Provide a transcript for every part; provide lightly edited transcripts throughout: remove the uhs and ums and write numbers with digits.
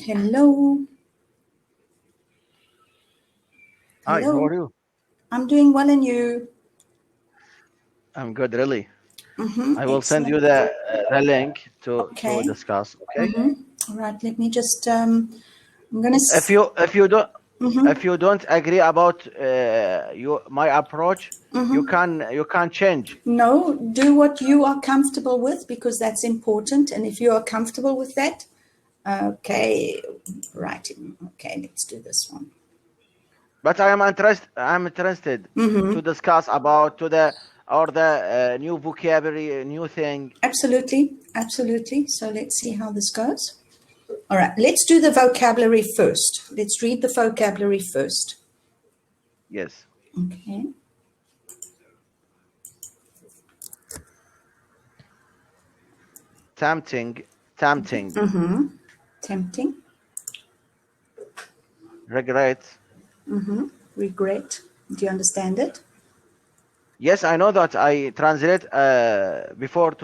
Hello. Hi, how Hello. are you? I'm doing well, and you? I'm good, really. I will send you Excellent. the link to Okay. discuss. Okay. All right. Let me just. I'm gonna. If you don't agree about my approach, you can change. No, do what you are comfortable with because that's important. And if you are comfortable with that, okay, right. Okay, let's do this one. But I'm interested to discuss about the new vocabulary, new thing. Absolutely, absolutely. So let's see how this goes. All right, let's do the vocabulary first. Let's read the vocabulary first. Yes. Okay. Tempting, tempting, Tempting, regret. regret. Do you understand it? Yes, I know that I translate before.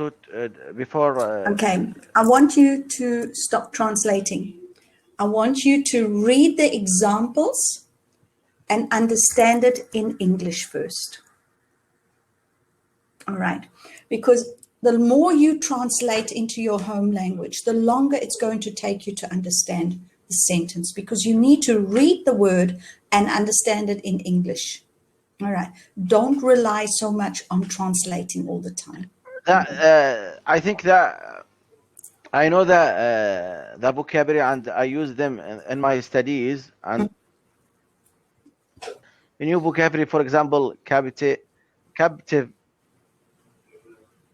Okay, I want you to stop translating. I want you to read the examples and understand it in English first. All right, because the more you translate into your home language, the longer it's going to take you to understand the sentence because you need to read the word and understand it in English. All right, don't rely so much on translating all the time. I think that I know the vocabulary and I use them in my studies. And a new vocabulary, for example, captive,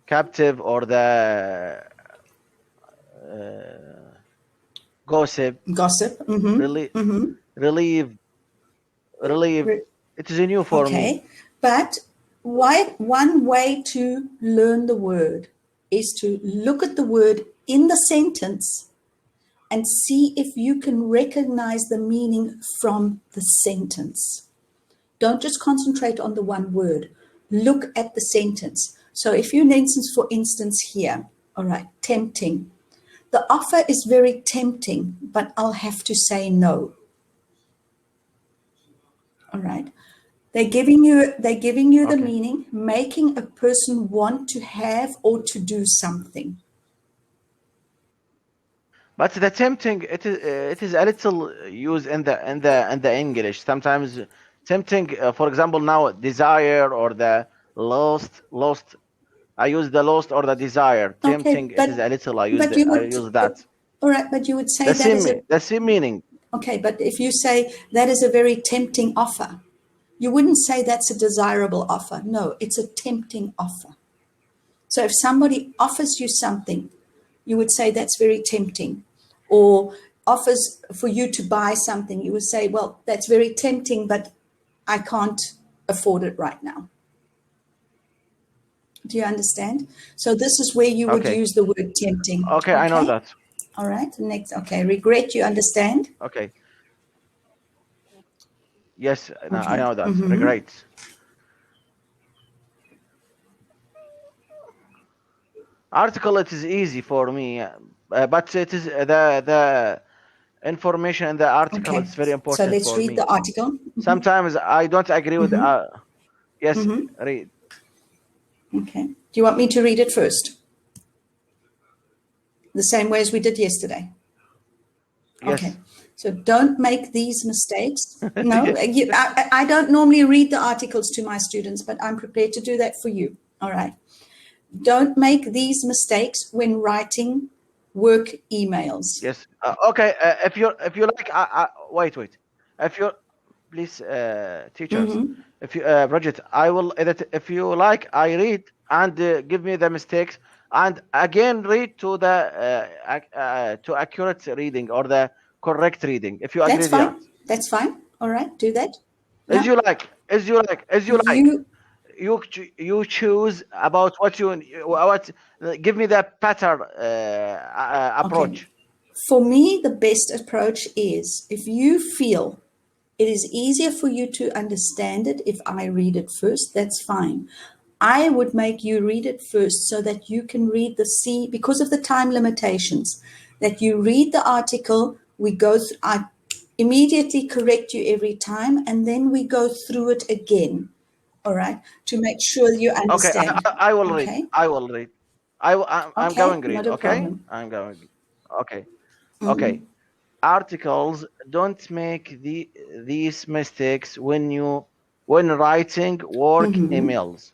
captive, or the gossip, Gossip. really, relieve, relieve. It is a new for me. Okay, but one way to learn the word is to look at the word in the sentence and see if you can recognize the meaning from the sentence. Don't just concentrate on the one word. Look at the sentence. So if you, for instance, here, all right, tempting. The offer is very tempting, but I'll have to say no. All right. They're giving you the Okay. meaning, making a person want to have or to do something. But the tempting, it is a little used in the English. Sometimes tempting, for example, now desire or the lost. I use the lost or the desire. Okay, Tempting, it is a little. I use but you I would use that. all right, but you would say The that is same a the same meaning. okay, but if you say that is a very tempting offer, you wouldn't say that's a desirable offer. No, it's a tempting offer. So if somebody offers you something, you would say that's very tempting. Or offers for you to buy something, you would say, well, that's very tempting, but I can't afford it right now. Do you understand? So this is where you would Okay. use the word tempting. Okay, I know Okay. that. All right. Next. Okay. Regret. You understand? Okay. Yes, no, I Okay. know that. Regret. Article, it is easy for me, but it is the information in the article. Okay. It's very So important let's for read the me. article. Sometimes I don't agree with. Yes, read. Okay. Do you want me to read it first? The same way as we did yesterday. Okay. Yes. So don't make these mistakes. No, Yes. I don't normally read the articles to my students, but I'm prepared to do that for you. All right. Don't make these mistakes when writing work emails. Yes. Okay. If you like, wait. If you please, teachers, if you Bridget, I will edit. If you like, I read and give me the mistakes and again read to the to accurate reading or the correct reading. If you agree That's with that, fine. That's fine. All right. Do that. as Yeah. you like, as you like, as you like. You You choose about what. Give me the better Okay. approach. For me, the best approach is if you feel it is easier for you to understand it if I read it first, that's fine. I would make you read it first so that you can read because of the time limitations, that you read the article I immediately correct you every time, and then we go through it again, all right, to make sure you Okay, understand. I will read. Okay? I will read. I'm Okay, going to read. not a Okay, problem. I'm going. Okay, okay. Articles, don't make these mistakes when writing work emails.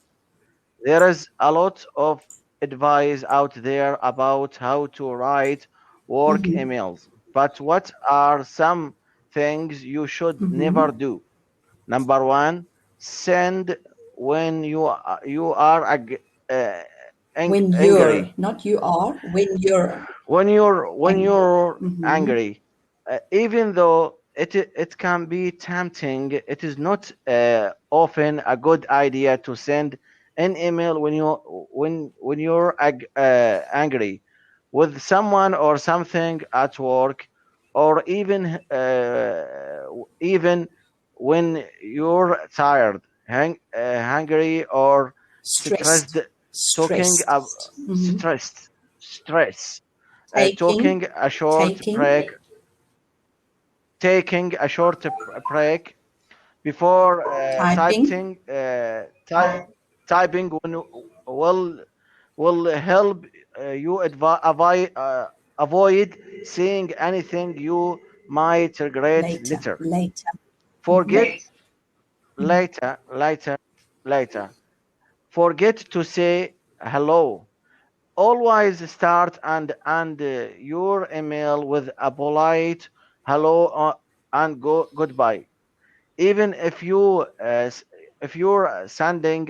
There is a lot of advice out there about how to write work emails, but what are some things you should never do? Number one, send when uh, When you're, angry. not you are, when you're angry. When you're angry, even though it can be tempting, it is not often a good idea to send an email when you're angry with someone or something at work, or even when you're tired, hungry, or stressed. Stressed. Talking Stressed. stress, Taking, taking a short taking, break, taking a short break before typing typing will help you avoid seeing anything you might regret later, later. later. Forget later. Forget to say hello. Always start and your email with a polite hello and goodbye. Even if you're sending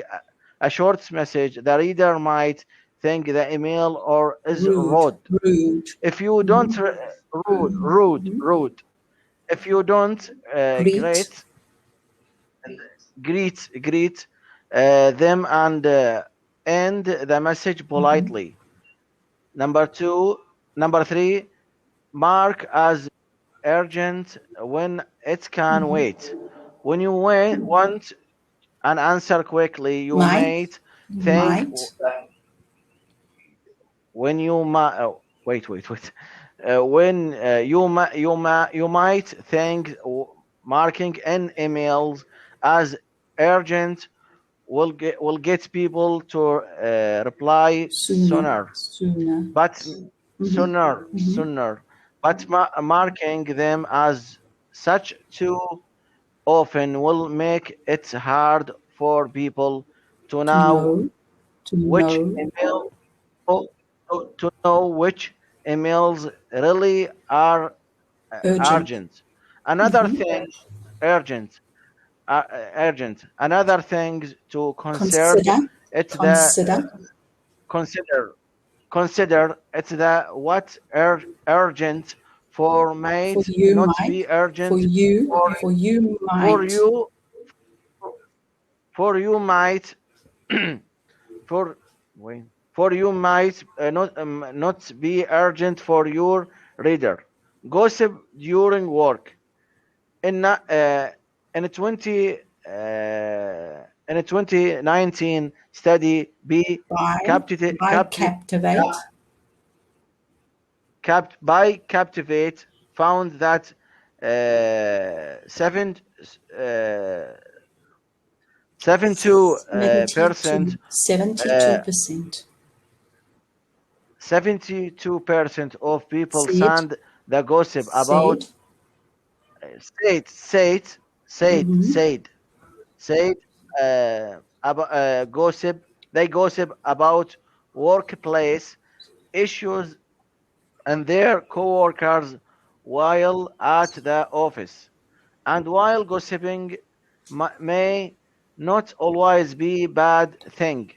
a short message, the reader might think the email or is Rude, rude. rude. If you don't rude. If you don't Greet. greet them and end the message politely. Number three, mark as urgent when it can wait. When you want an answer quickly, you Might, might think might, when you might wait. When you might think marking in emails as urgent will get people to reply sooner, sooner. but sooner. But marking them as such too often will make it hard for people to To know know, to which know. email to know which emails really are Urgent. urgent. Another thing, urgent, Another thing to consider Consider, it's the consider. consider consider it's the what urgent for For might you not might, be urgent for for you for might. you for you might for wait, for you might not be urgent for your reader. Gossip during work. In a 20 in a 2019 study, By Captivate. Captivate found that 72 percent 72%. 72% of people Said, send the gossip about said. said said said about gossip. They gossip about workplace issues and their coworkers while at the office. And while gossiping may not always be bad thing,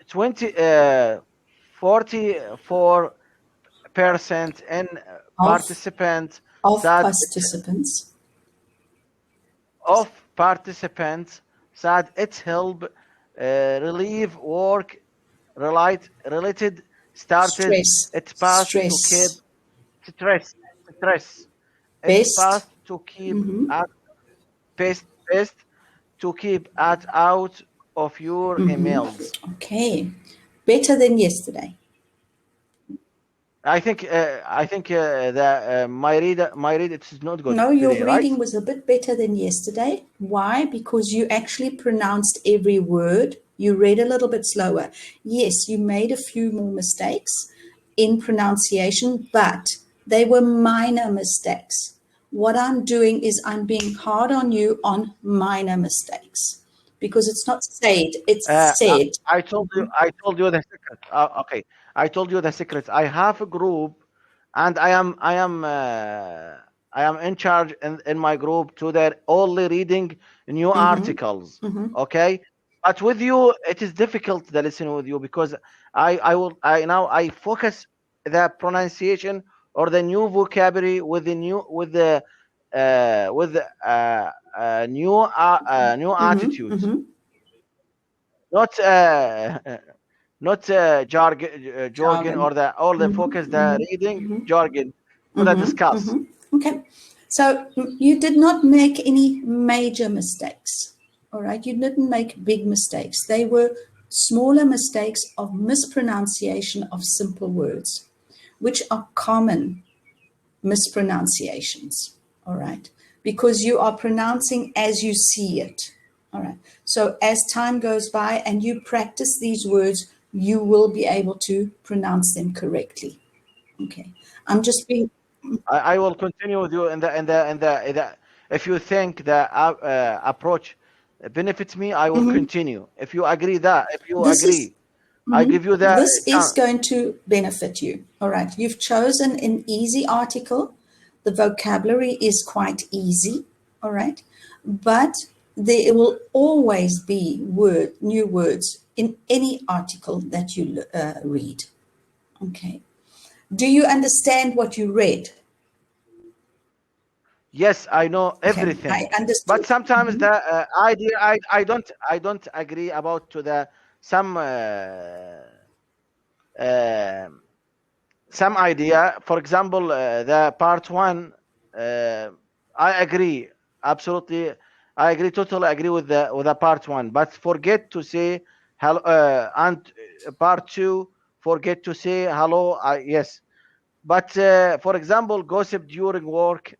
20 44% in Of, participants of said participants. of participants said it help relieve work related started Stress, it passed to keep stress. stress stress it Best. passed to keep at best to keep at out of your emails. Okay. Better than yesterday. that my read it's not good No, your today, right? reading was a bit better than yesterday. Why? Because you actually pronounced every word. You read a little bit slower. Yes, you made a few more mistakes in pronunciation, but they were minor mistakes. What I'm doing is I'm being hard on you on minor mistakes because it's not said, Uh, it's I, said. I told you the secret. Okay, I told you the secret. I have a group, and I am in charge in my group to that only reading new articles. Okay, but with you it is difficult to listen with you because I focus the pronunciation or the new vocabulary with the new attitudes, not jargon Jargon. or the all the focus the reading jargon for the discuss. Okay. So you did not make any major mistakes. All right. You didn't make big mistakes. They were smaller mistakes of mispronunciation of simple words, which are common mispronunciations. All right. Because you are pronouncing as you see it. All right. So as time goes by and you practice these words, you will be able to pronounce them correctly. Okay. I'm just being. I will continue with you in the if you think the approach benefits me, I will continue. If you agree, I give you the This is chance. going to benefit you. All right. You've chosen an easy article. The vocabulary is quite easy. All right. But there will always be new words in any article that you read. Okay. Do you understand what you read? Yes, I know Okay. I everything, but understood. sometimes the idea I don't agree about to the some uh, some idea. For example, the part one, uh, I agree absolutely. I agree, totally agree with the part one, but forget to say hello. And part two, forget to say hello. Yes, but for example, gossip during work,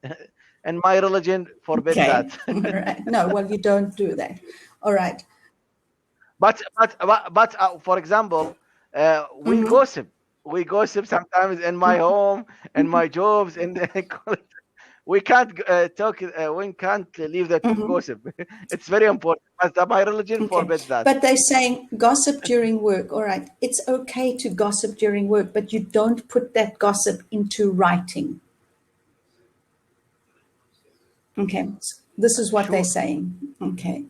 and my religion forbid Okay. that. All right. No, well, you don't do that. All right. But for example, we gossip sometimes in my home and my jobs and we can't talk. We can't leave that gossip. It's very important. But my religion Okay. forbids that. But they're saying gossip during work. All right. It's okay to gossip during work, but you don't put that gossip into writing. Okay. This is what they're Sure. saying. Okay.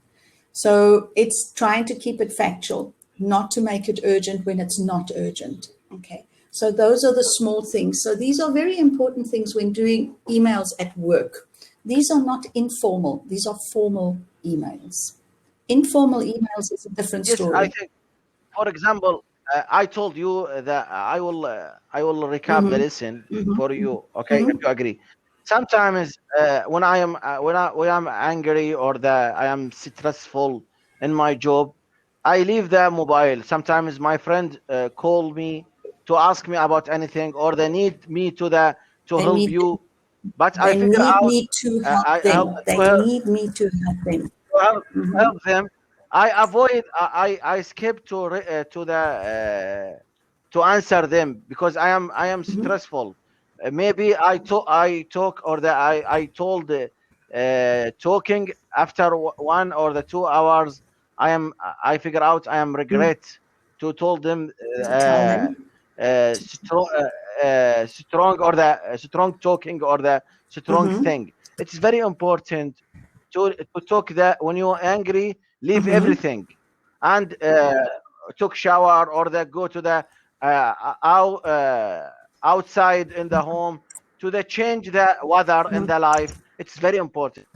So it's trying to keep it factual, not to make it urgent when it's not urgent. Okay. So those are the small things. So these are very important things when doing emails at work. These are not informal, these are formal emails. Informal emails is a different Yes, I story. think. For example, I told you that I will recap the lesson for you. Okay, if you agree. Sometimes when I'm angry or I am stressful in my job, I leave the mobile. Sometimes my friend call me to ask me about anything, or they need me to They help need you. But I they figure need out me to help I help them. They need me to help them. to help them. I skip to answer them because I am stressful. Maybe I talk or I told talking after 1 or 2 hours. I figure out I am regret to told them Tell them. strong or the strong talking or the strong thing. It's very important to talk that when you're angry, leave everything and took shower or go to the outside in the home to the change the weather in the life. It's very important.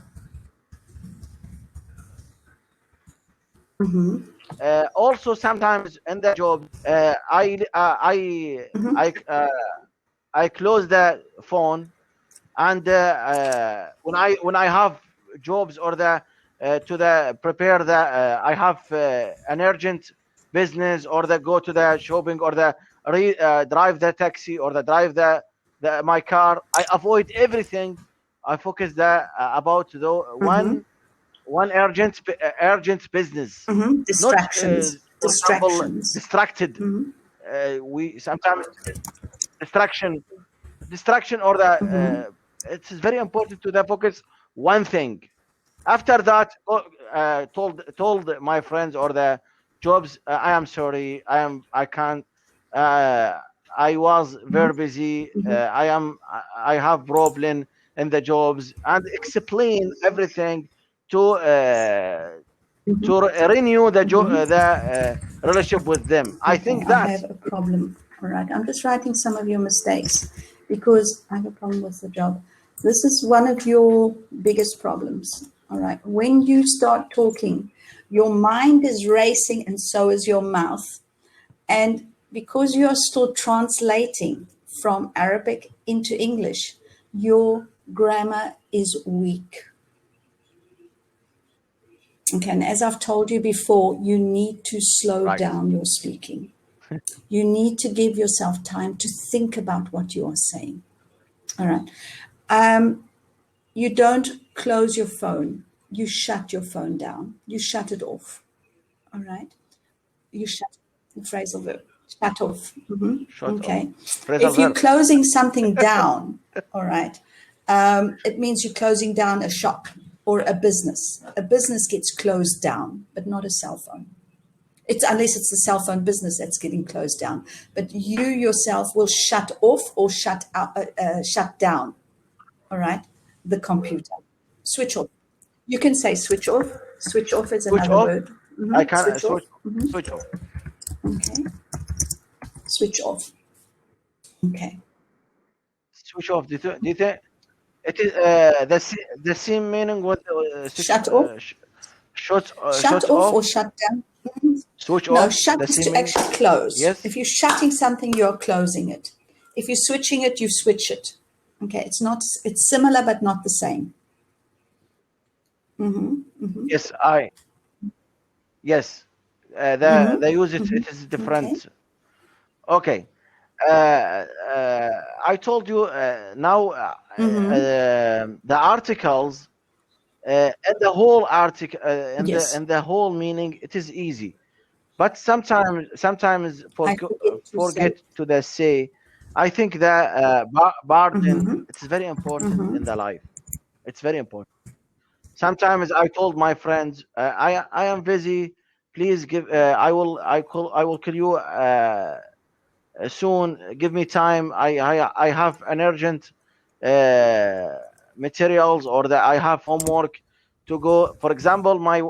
Also, sometimes in the job, I close the phone, and when I have jobs or the to the prepare the I have an urgent business or the go to the shopping or the drive the taxi or the drive my car. I avoid everything. I focus about the Mm-hmm. one urgent business, Mm-hmm. not Distractions. for example Distractions. distracted. Mm-hmm. We sometimes distraction distraction or the Mm-hmm. it's very important to the focus one thing. After that, told my friends or the jobs, I am sorry, I can't, uh, I was very busy, Mm-hmm. I have problem in the jobs, and explain everything to Mm-hmm. renew Mm-hmm. the relationship with them. I Okay, think I that have a problem. All right, I'm just writing some of your mistakes because I have a problem with the job. This is one of your biggest problems. All right, when you start talking, your mind is racing and so is your mouth. And because you're still translating from Arabic into English, your grammar is weak. Okay, and as I've told you before, you need to slow right. down your speaking. You need to give yourself time to think about what you are saying. All right. You don't close your phone. You shut your phone down. You shut it off. All right. You shut the phrasal verb. Shut off. Shut off. Okay. Phrasal If you're verb. closing something down, all right, it means you're closing down a shop or a business. A business gets closed down, but not a cell phone. It's unless it's the cell phone business that's getting closed down. But you yourself will shut off or shut down. All right, the computer. Switch off. You can say switch off. Switch off is Switch another off. word. I can Switch off. switch off. Okay. Switch off. Okay. Switch off. Do you think it is the same meaning with Shut off. Shut shut off or off, shut down. Mhm. switch No, off, shut the is same to meaning? actually close. Yes. If you're shutting something, you're closing it. If you're switching it, you switch it. Okay. It's not. It's similar, but not the same. Yes, I yes. The use it is Okay. different. Okay. I told you now the articles and the whole article Yes. and the whole meaning, it is easy, but sometimes I forget to say. forget to the say. I think that bargain, it's very important in the life. It's very important. Sometimes I told my friends, I am busy. Please give. I will call you soon. Give me time. I have an urgent uh, materials, or that I have homework to go. For example, my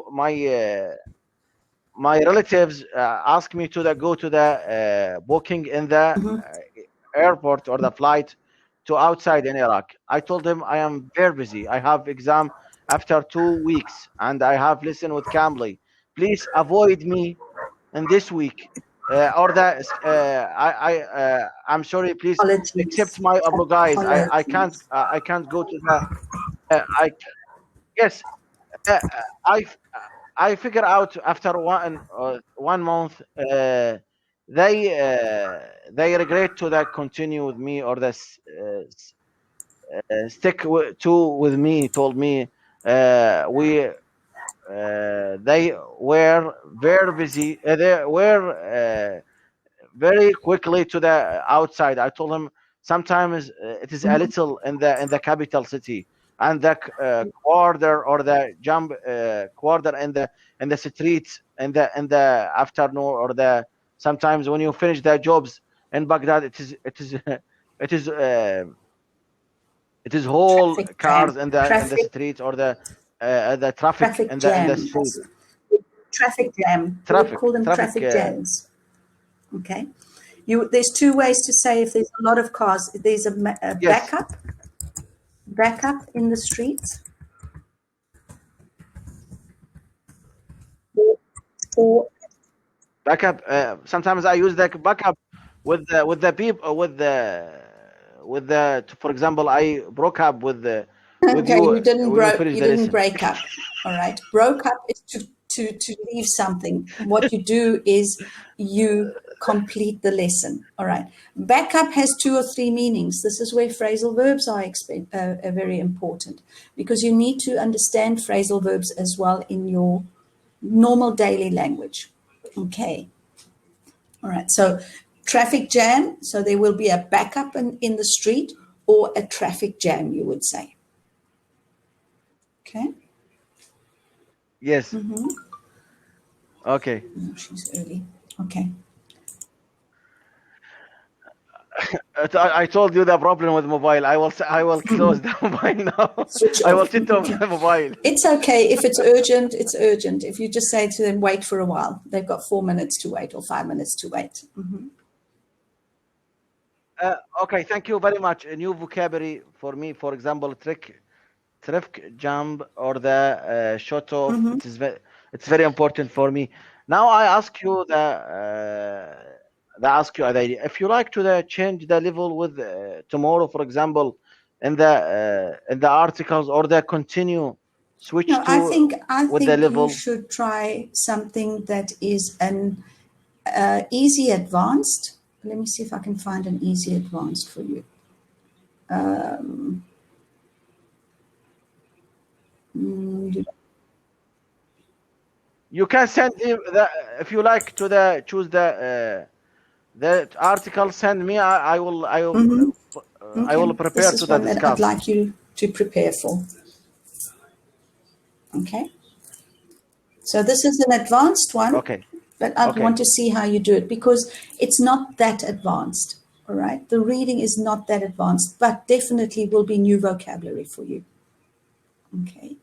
relatives ask me to go to the booking in the airport or the flight to outside in Iraq. I told them I am very busy. I have exam after 2 weeks, and I have lesson with cambly. Please avoid me in this week. Or that I'm sorry. Please accept Apologies. my apologize. Apologies. I can't go to the. I yes. Uh, I I figure out after 1 month, they regret to that continue with me, or this stick with me. Told me we they were very busy. They were very quickly to the outside. I told him sometimes it is a little in the capital city, and the quarter or the jump quarter in the streets in the afternoon, or the sometimes when you finish the jobs in Baghdad, it is it is whole Traffic cars jam. in the streets, or the traffic Traffic in the street. jams. Traffic jam. We would call them Traffic. traffic jams. Okay. There's two ways to say if there's a lot of cars. There's a Yes, backup in the streets, or backup. Sometimes I use the backup with the people with the. For example, I broke up with you okay, when you finish you the didn't lesson. break up. All right. Broke up is to to leave something. What you do is you complete the lesson. All right. Backup has 2 or 3 meanings. This is where phrasal verbs are very important, because you need to understand phrasal verbs as well in your normal daily language. Okay. All right. So traffic jam. So there will be a backup in the street, or a traffic jam, you would say. Okay. Yes. Okay. Oh, she's early. Okay. I told you the problem with mobile. I will close the mobile now. Switch I will off. switch off Okay. the mobile. It's okay. If it's urgent, it's urgent. If you just say to them, wait for a while, they've got 4 minutes to wait or 5 minutes to wait. Okay, thank you very much. A new vocabulary for me, for example, trick, jump, or the shut off. It's very important for me. Now I ask you the idea. If you like to change the level with tomorrow, for example, in the articles, or the continue switch No, to I with the think you level. should try something that is an easy advanced. Let me see if I can find an easy advanced for you. You can send the if you like to the choose the article. Send me. I will Okay, this prepare to is the one that I'd discuss. like you to prepare for. Okay, so this is an advanced one, Okay. but I'd Okay. want to see how you do it, because it's not that advanced. All right, the reading is not that advanced, but definitely will be new vocabulary for you. Okay,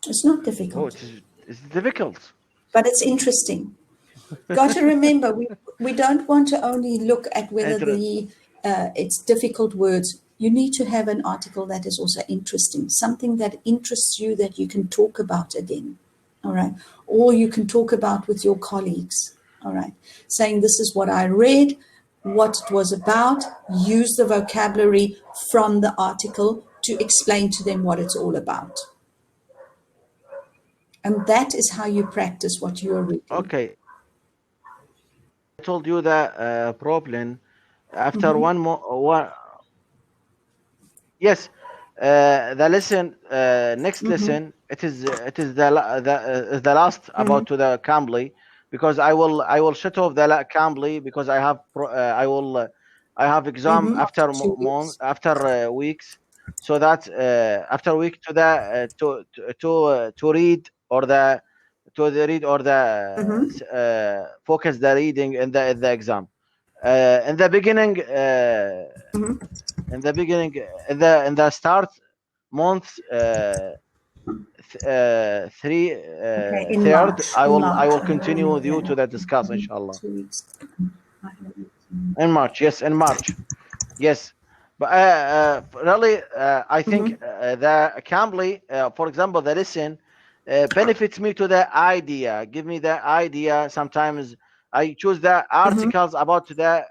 it's not Oh, difficult, it's difficult. but it's interesting. Got to remember, we don't want to only look at whether Inter- it's difficult words. You need to have an article that is also interesting, something that interests you, that you can talk about again. All right, or you can talk about with your colleagues. All right, saying this is what I read, what it was about. Use the vocabulary from the article to explain to them what it's all about. And that is how you practice what you are reading. Okay. I told you the problem after one more one. Yes, the lesson next lesson, it is the last about to the cambly, because I will shut off the cambly, because I have exam After after 2 weeks. after weeks, so that after week to the to read, or the read, or the focus the reading in the exam. In the beginning, in the beginning, in the start month, three Okay, in third, March. In I March. will I have continue with you that to the up. discuss, inshallah. 2 weeks. In March, yes, in March, yes. But really, I think the cambly, for example, the lesson benefits me to the idea. Give me the idea. Sometimes I choose the articles about the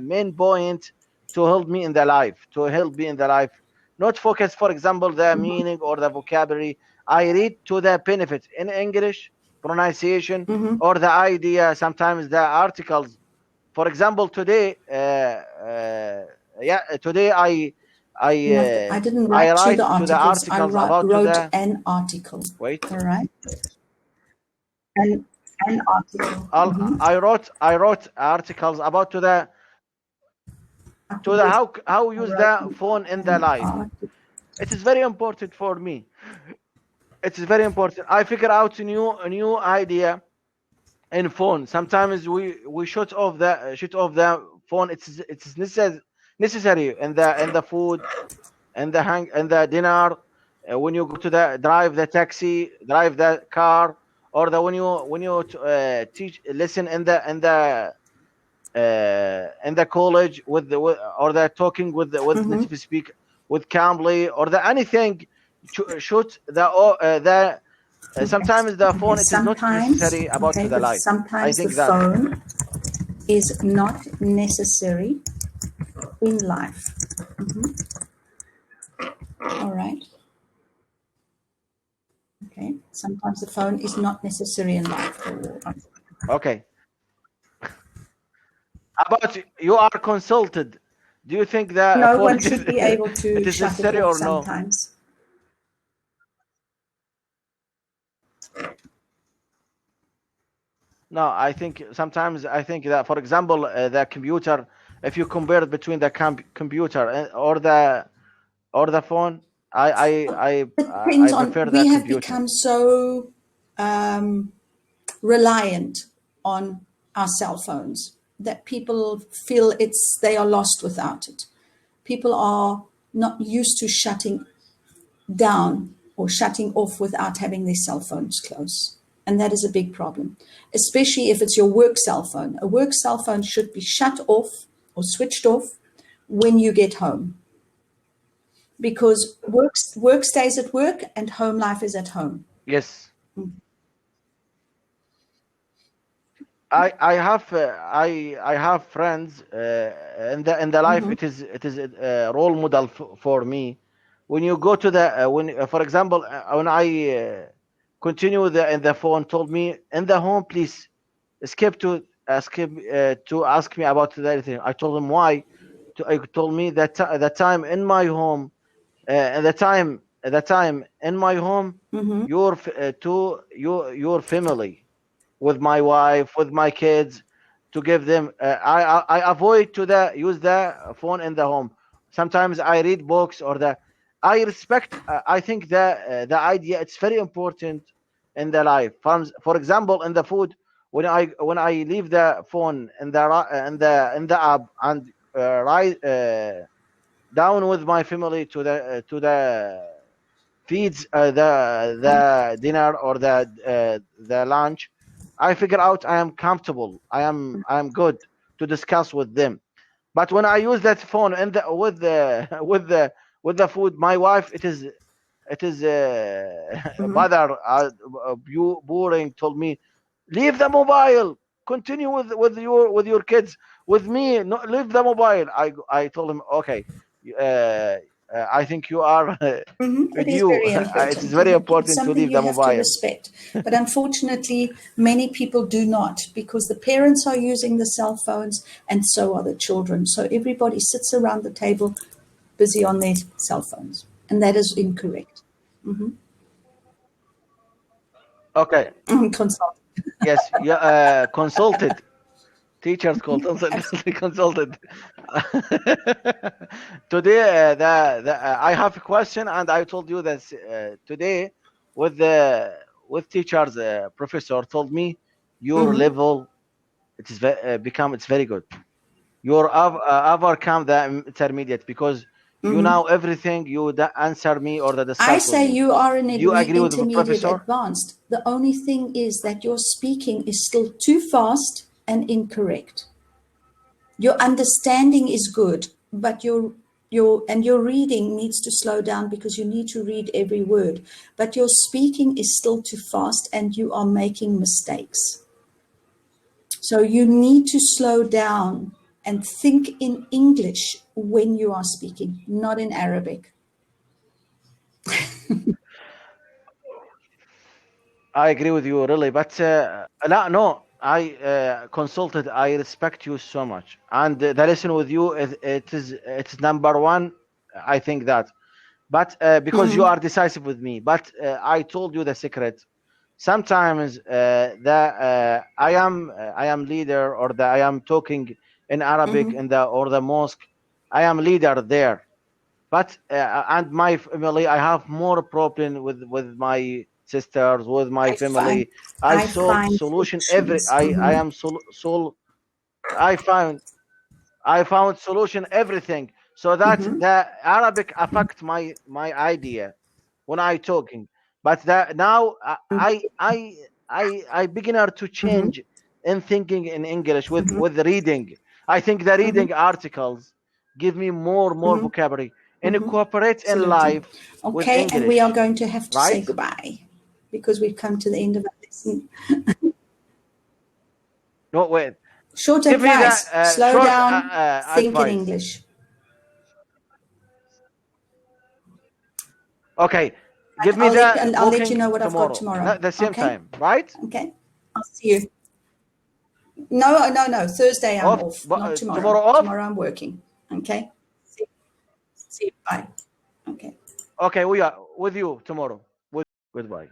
main point to help me in the life. To help me in the life, not focus. For example, the meaning or the vocabulary. I read to the benefit in English pronunciation, or the idea. Sometimes the articles. For example, today, today No, I didn't I write to write the to the articles. I articles about to wrote the an article. wait. All right. An article. I wrote articles about to the how I use wrote the phone in the an life. article. It is very important for me. It is very important. I figure out a new idea in phone. Sometimes we shut off the phone. It's necessary in the food, and the dinner, when you go to the drive the taxi, drive the car, or the when you teach listen in the college or the talking with native speak with cambly, or the anything, shoot the Okay. sometimes the Okay. phone, it is not Sometimes. necessary about to Okay. the But life. I sometimes the think that. phone is not necessary in life. All right. Okay. Sometimes the phone is not necessary in life. Okay. About you are consulted. Do you think that a No phone one should be able it to is shut it necessary off or no? sometimes. No, I think sometimes I think that, for example, the computer. If you compare it between the computer or the phone, I I I It depends I on, prefer the we have computer. become so reliant on our cell phones that people feel they are lost without it. People are not used to shutting down or shutting off without having their cell phones close. And that is a big problem, especially if it's your work cell phone. A work cell phone should be shut off or switched off when you get home, because work stays at work and home life is at home. Yes. I have I have friends in the life. It is a role model for me. When you go to the when for example when I continue in the phone told me in the home, please skip to ask me about anything. I told him why. I told me that the time in my home, the time in my home, to your family, with my wife, with my kids, to give them. I avoid to the use the phone in the home. Sometimes I read books or the. I respect. I think the idea it's very important in the life. For example, in the food, when I leave the phone in the in the app and write down with my family to the feeds the dinner or the lunch, I figure out I am comfortable. I am good to discuss with them. But when I use that phone and with the with the food, my wife, it is bother boring. Told me, leave the mobile. Continue with your kids. With me, no, leave the mobile. I told him, okay. Uh, I think you are It with is you. very It is important. very It's important to something leave you the have to mobile. respect. But unfortunately, many people do not, because the parents are using the cell phones and so are the children. So everybody sits around the table busy on their cell phones. And that is incorrect. Okay. Consult. Yes. Yeah. Consulted. Teachers consulted. Absolutely. Consulted. Today, I have a question, and I told you that today, with the with teachers, professor told me your level it is become it's very good. You're overcome the intermediate because you know everything. You answer me or the I discuss with say me. you are an Do you agree with the intermediate professor? advanced. The only thing is that your speaking is still too fast and incorrect. Your understanding is good, but your reading needs to slow down because you need to read every word. But your speaking is still too fast and you are making mistakes. So you need to slow down and think in English when you are speaking, not in Arabic. I agree with you really, but no, I consulted. I respect you so much, and the lesson with you it's number one. I think that, but because you are decisive with me. But I told you the secret. Sometimes I am leader or the I am talking in Arabic in the or the mosque. I am leader there, but and my family I have more problem with my sisters, with my I find family. I I solve find solution every solutions. I am I found I found solution everything, so that the Arabic affect my idea when I talking. But that now I beginner to change in thinking in English with reading. I think the reading articles give me more vocabulary and cooperate in Absolutely. life with Okay, and we are English, going to have to say right? goodbye because we've come to the end of our lesson. No, wait. Short Give me the advice: slow short down, think in advice. English. Okay, give me the I'll let you booking know what I've got tomorrow, tomorrow. not the same Okay? time, right? Okay. I'll see you. No. Thursday I'm Off, off, but not tomorrow. tomorrow off. Tomorrow I'm working. Okay. See you. Bye. Okay. Okay, we are with you tomorrow. Goodbye.